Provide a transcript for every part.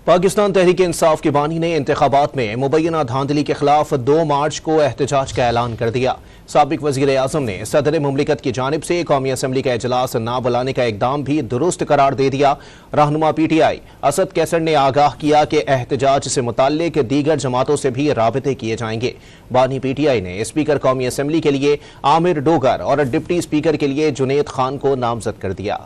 پاکستان تحریک انصاف کے بانی نے انتخابات میں مبینہ دھاندلی کے خلاف 2 مارچ کو احتجاج کا اعلان کر دیا۔ سابق وزیر اعظم نے صدر مملکت کی جانب سے قومی اسمبلی کا اجلاس نہ بلانے کا اقدام بھی درست قرار دے دیا۔ رہنما پی ٹی آئی اسد کیسر نے آگاہ کیا کہ احتجاج سے متعلق دیگر جماعتوں سے بھی رابطے کیے جائیں گے۔ بانی پی ٹی آئی نے اسپیکر قومی اسمبلی کے لیے عامر ڈوگر اور ڈپٹی اسپیکر کے لیے جنید خان کو نامزد کر دیا۔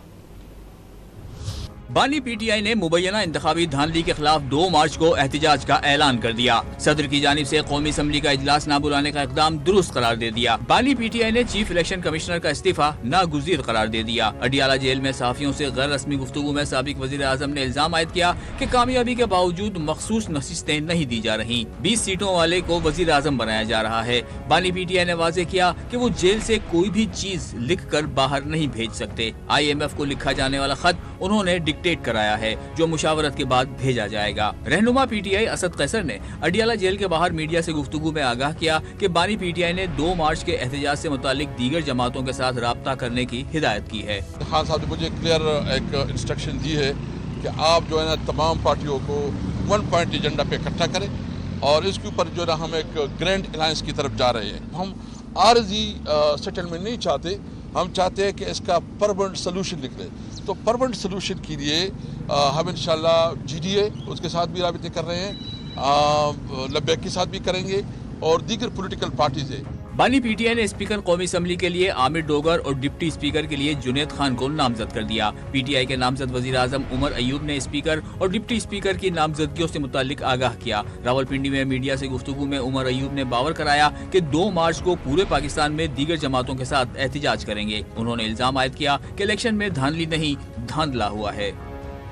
بانی پی ٹی آئی نے مبینہ انتخابی دھاندلی کے خلاف 2 مارچ کو احتجاج کا اعلان کر دیا۔ صدر کی جانب سے قومی اسمبلی کا اجلاس نہ بلانے کا اقدام درست قرار دے دیا۔ بانی پی ٹی آئی نے چیف الیکشن کمشنر کا استعفیٰ ناگزیر قرار دے دیا۔ اڈیالہ جیل میں صحافیوں سے غیر رسمی گفتگو میں سابق وزیر اعظم نے الزام عائد کیا کہ کامیابی کے باوجود مخصوص نشستیں نہیں دی جا رہی، 20 سیٹوں والے کو وزیر اعظم بنایا جا رہا ہے۔ بانی پی ٹی آئی نے واضح کیا کہ وہ جیل سے کوئی بھی چیز لکھ کر باہر نہیں بھیج سکتے۔ آئی ایم ایف کو لکھا جانے والا خط انہوں نے ڈکٹیٹ کرایا ہے جو مشاورت کے بعد بھیجا جائے گا۔ رہنما پی ٹی آئی اسد قیصر نے اڈیالہ جیل کے باہر میڈیا سے گفتگو میں آگاہ کیا کہ بانی پی ٹی آئی نے 2 مارچ کے احتجاج سے متعلق دیگر جماعتوں کے ساتھ رابطہ کرنے کی ہدایت کی ہے۔ خان صاحب نے مجھے کلیئر ایک انسٹرکشن دی ہے کہ آپ جو ہے نا تمام پارٹیوں کو 1 پوائنٹ ایجنڈا پہ اکٹھا کریں اور اس کے اوپر جو ہے نا ہم ایک گرینڈ الائنس کی طرف جا رہے ہیں۔ ہم عارضی سیٹلمنٹ نہیں چاہتے، ہم چاہتے ہیں کہ اس کا پرماننٹ سلوشن لکھ لیں۔ تو پرماننٹ سلوشن کے لیے ہم انشاءاللہ جی ڈی اے اس کے ساتھ بھی رابطے کر رہے ہیں، لبیک کے ساتھ بھی کریں گے اور دیگر پولیٹیکل پارٹیز ہیں۔ بانی پی ٹی آئی نے اسپیکر قومی اسمبلی کے لیے عامر ڈوگر اور ڈپٹی اسپیکر کے لیے جنید خان کو نامزد کر دیا۔ پی ٹی آئی کے نامزد وزیر اعظم عمر ایوب نے اسپیکر اور ڈپٹی اسپیکر کی نامزدگیوں سے متعلق آگاہ کیا۔ راولپنڈی میں میڈیا سے گفتگو میں عمر ایوب نے باور کرایا کہ 2 مارچ کو پورے پاکستان میں دیگر جماعتوں کے ساتھ احتجاج کریں گے۔ انہوں نے الزام عائد کیا کہ الیکشن میں دھاندلی نہیں، دھاندلا ہوا ہے۔